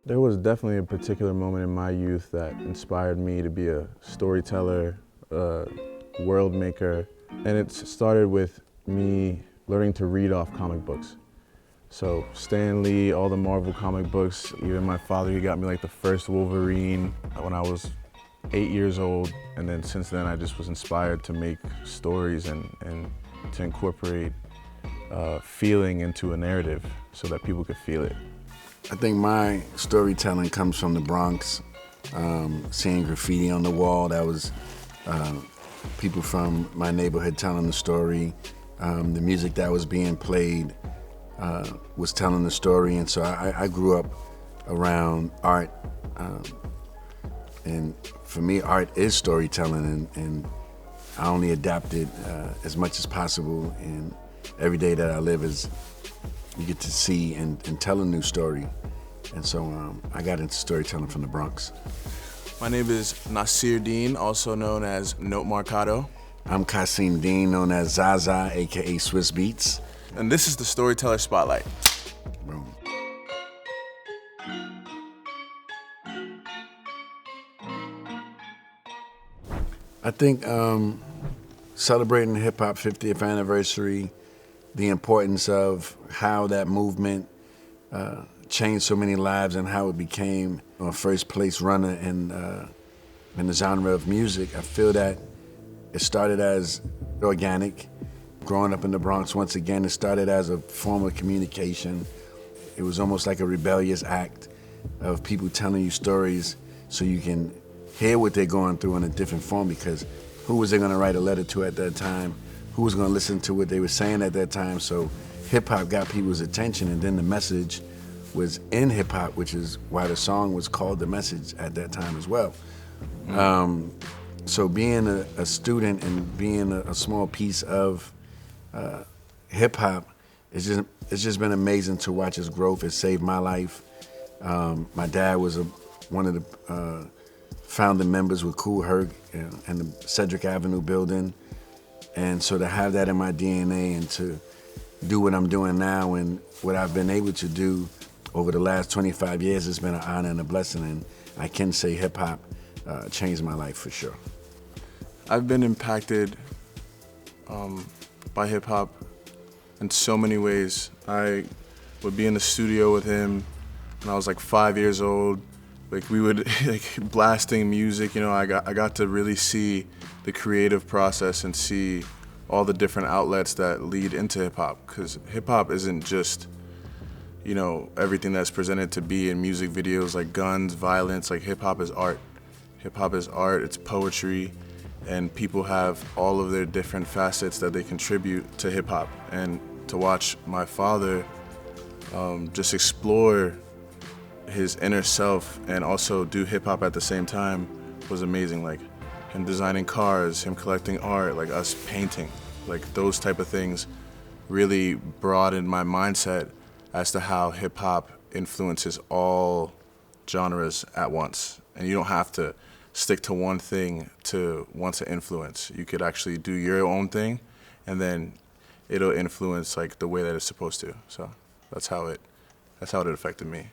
There was definitely a particular moment in my youth that inspired me to be a storyteller, a world maker, and it started with me learning to read off comic books. So Stan Lee, all the Marvel comic books, even my father, he got me like the first Wolverine when I was 8 years old, and then since then I just was inspired to make stories and to incorporate feeling into a narrative so that people could feel it. I think my storytelling comes from the Bronx, seeing graffiti on the wall. That was people from my neighborhood telling the story. The music that was being played was telling the story, and so I grew up around art. And for me, art is storytelling, and I only adapt it as much as possible. And every day that I live is you get to see and tell a new story. And so I got into storytelling from the Bronx. My name is Nasir Dean, also known as Note Marcado. I'm Kasim Dean, known as Zaza, aka Swizz Beatz. And this is the Storytellers Spotlight. Boom. I think celebrating the hip hop 50th anniversary, the importance of how that movement changed so many lives and how it became a first place runner in the genre of music. I feel that it started as organic. Growing up in the Bronx, once again, it started as a form of communication. It was almost like a rebellious act of people telling you stories so you can hear what they're going through in a different form, because who was they gonna write a letter to at that time? Who was gonna listen to what they were saying at that time? So hip hop got people's attention, and then the message was in hip hop, which is why the song was called The Message at that time as well. So being a student and being a small piece of hip hop, it's just been amazing to watch its growth. It saved my life. My dad was one of the founding members with Kool Herc and the Cedric Avenue building. And so to have that in my DNA and to do what I'm doing now and what I've been able to do over the last 25 years has been an honor and a blessing. And I can say hip hop changed my life for sure. I've been impacted by hip hop in so many ways. I would be in the studio with him when I was like 5 years old. Like we would like blasting music, you know, I got to really see the creative process and see all the different outlets that lead into hip hop, because hip hop isn't just, you know, everything that's presented to be in music videos like guns, violence. Like hip hop is art. Hip hop is art, it's poetry, and people have all of their different facets that they contribute to hip hop. And to watch my father just explore his inner self and also do hip hop at the same time was amazing. Like him designing cars, him collecting art, like us painting, like those type of things really broadened my mindset as to how hip hop influences all genres at once. And you don't have to stick to one thing to want to influence. You could actually do your own thing, and then it'll influence like the way that it's supposed to. So that's how it affected me.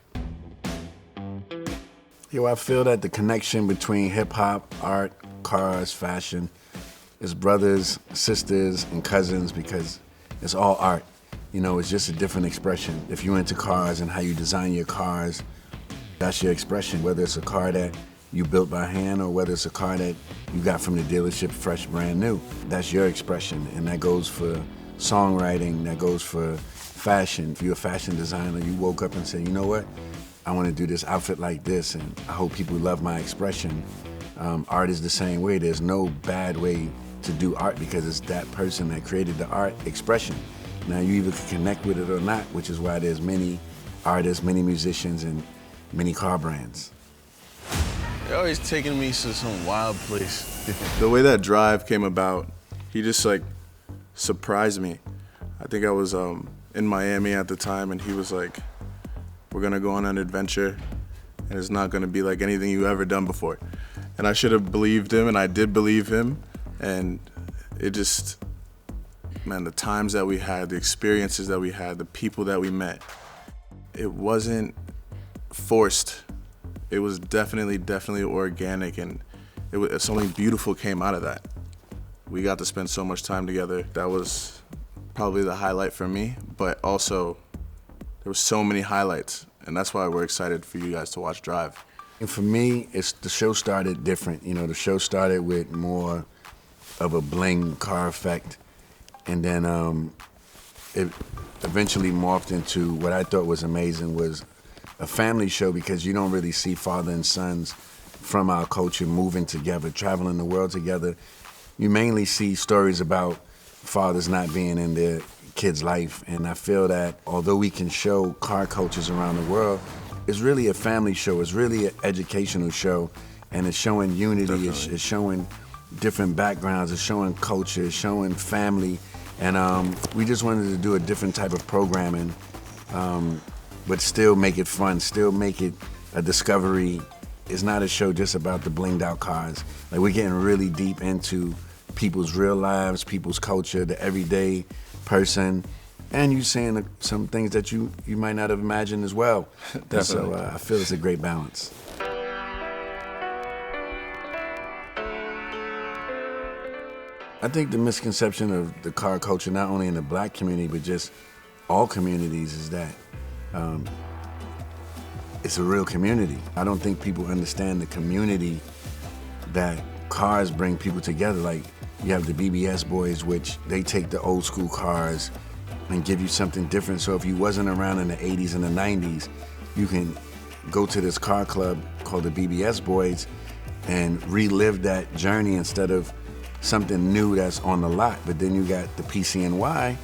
Yo, I feel that the connection between hip hop, art, cars, fashion is brothers, sisters, and cousins, because it's all art. You know, it's just a different expression. If you're into cars and how you design your cars, that's your expression. Whether it's a car that you built by hand or whether it's a car that you got from the dealership fresh, brand new, that's your expression. And that goes for songwriting, that goes for fashion. If you're a fashion designer, you woke up and said, you know what? I want to do this outfit like this, and I hope people love my expression. Art is the same way. There's no bad way to do art because it's that person that created the art expression. Now you either can connect with it or not, which is why there's many artists, many musicians, and many car brands. You're always taking me to some wild place. The way that drive came about, he just like surprised me. I think I was in Miami at the time, and he was like, we're gonna go on an adventure, and it's not gonna be like anything you've ever done before. And I should have believed him, and I did believe him. And it just, man, the times that we had, the experiences that we had, the people that we met, it wasn't forced. It was definitely organic, and something beautiful came out of that. We got to spend so much time together. That was probably the highlight for me, but also there were so many highlights, and that's why we're excited for you guys to watch Drive. And for me, the show started different. You know, the show started with more of a bling car effect, and then it eventually morphed into what I thought was amazing, was a family show, because you don't really see father and sons from our culture moving together, traveling the world together. You mainly see stories about fathers not being in their kids' life, and I feel that although we can show car cultures around the world, it's really a family show. It's really an educational show, and it's showing unity. It's showing different backgrounds. It's showing culture. It's showing family, and we just wanted to do a different type of programming, but still make it fun. Still make it a discovery. It's not a show just about the blinged out cars. Like, we're getting really deep into people's real lives, people's culture, the everyday person, and you saying some things that you might not have imagined as well. So I feel it's a great balance. I think the misconception of the car culture, not only in the black community, but just all communities, is that it's a real community. I don't think people understand the community that cars bring people together. Like, you have the BBS boys, which they take the old school cars and give you something different. So if you wasn't around in the 80s and the 90s, you can go to this car club called the BBS boys and relive that journey instead of something new that's on the lot. But then you got the PCNY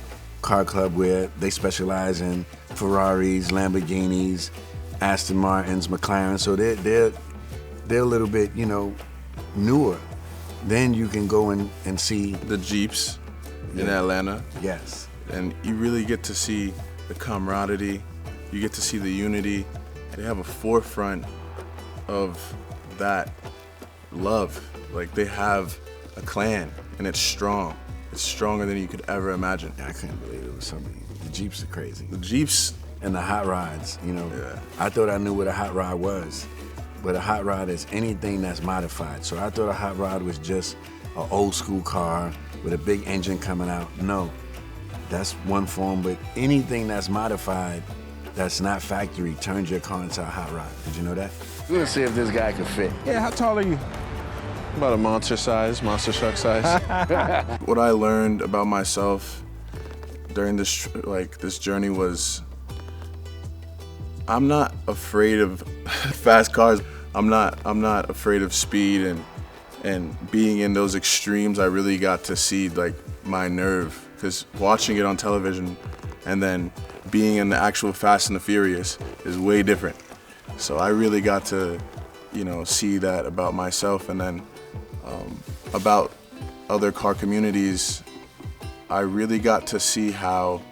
car club, where they specialize in Ferraris, Lamborghinis, Aston Martins, McLaren. So they're a little bit, newer. Then you can go and see The Jeeps in Atlanta. Yes. And you really get to see the camaraderie, you get to see the unity. They have a forefront of that love. Like, they have a clan, and it's strong. It's stronger than you could ever imagine. I couldn't believe it was something. The Jeeps are crazy. The Jeeps. And the hot rods, Yeah. I thought I knew what a hot rod was, but a hot rod is anything that's modified. So I thought a hot rod was just an old school car with a big engine coming out. No, that's one form, but anything that's modified, that's not factory, turns your car into a hot rod. Did you know that? We're gonna see if this guy can fit. Yeah, how tall are you? About a monster truck size. What I learned about myself during this journey was, I'm not afraid of fast cars. I'm not afraid of speed, and being in those extremes, I really got to see like my nerve, because watching it on television and then being in the actual Fast and the Furious is way different. So I really got to, see that about myself, and then about other car communities. I really got to see how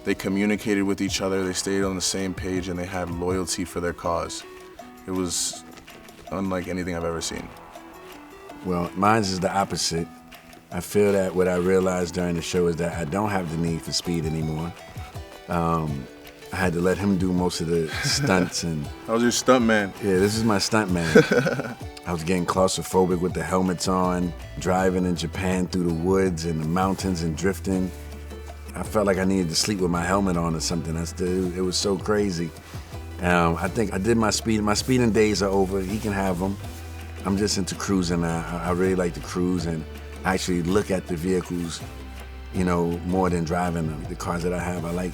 they communicated with each other, they stayed on the same page, and they had loyalty for their cause. It was unlike anything I've ever seen. Well, mine is the opposite. I feel that what I realized during the show is that I don't have the need for speed anymore. I had to let him do most of the stunts. And I was your stunt man. Yeah, this is my stunt man. I was getting claustrophobic with the helmets on, driving in Japan through the woods and the mountains and drifting. I felt like I needed to sleep with my helmet on or something. It was so crazy. I think I did my speed. My speeding days are over. He can have them. I'm just into cruising now. I really like to cruise and actually look at the vehicles, more than driving them. The cars that I have, I like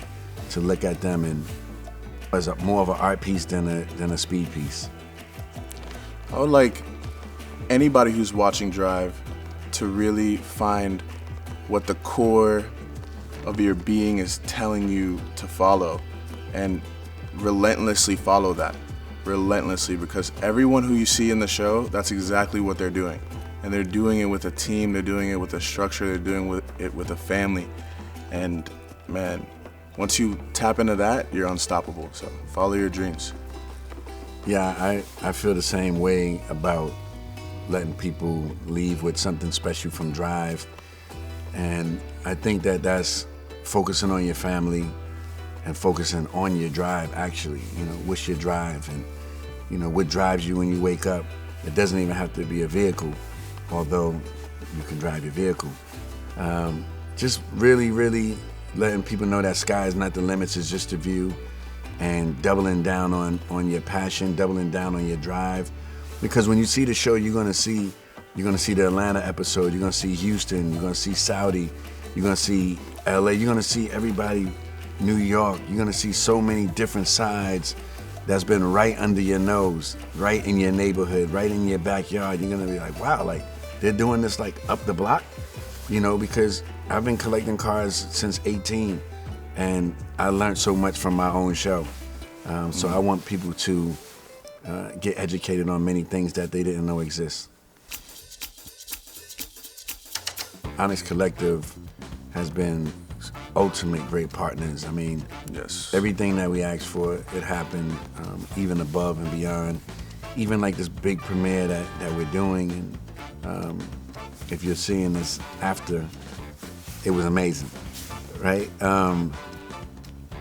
to look at them and as more of an art piece than a speed piece. I would like anybody who's watching Drive to really find what the core of your being is telling you to follow, and relentlessly follow that. Relentlessly, because everyone who you see in the show, that's exactly what they're doing. And they're doing it with a team, they're doing it with a structure, they're doing it with a family. And man, once you tap into that, you're unstoppable. So follow your dreams. Yeah, I feel the same way about letting people leave with something special from Drive. And I think that that's focusing on your family, and focusing on your drive actually. You know, what's your drive, and you know, what drives you when you wake up. It doesn't even have to be a vehicle, although you can drive your vehicle. Just really, really letting people know that sky is not the limits, it's just a view, and doubling down on your passion, doubling down on your drive. Because when you see the show, you're gonna see the Atlanta episode, you're gonna see Houston, you're gonna see Saudi, you're gonna see LA, you're gonna see everybody, New York, you're gonna see so many different sides that's been right under your nose, right in your neighborhood, right in your backyard. You're gonna be like, wow, like they're doing this like up the block, you know, because I've been collecting cars since 18 and I learned so much from my own show. So I want people to get educated on many things that they didn't know exist. Onyx Collective has been ultimate great partners. I mean, Yes. everything that we asked for, it happened, even above and beyond. Even like this big premiere that we're doing, and if you're seeing this after, it was amazing, right?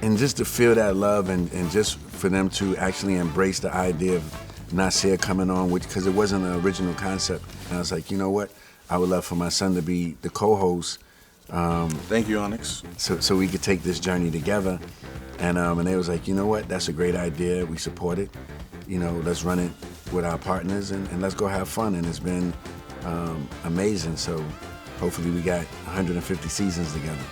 And just to feel that love and just for them to actually embrace the idea of Nasir coming on, because it wasn't an original concept. And I was like, you know what? I would love for my son to be the co-host. Thank you, Onyx. So we could take this journey together. And they was like, you know what, that's a great idea, we support it. You know, let's run it with our partners and let's go have fun. And it's been amazing. So hopefully we got 150 seasons together.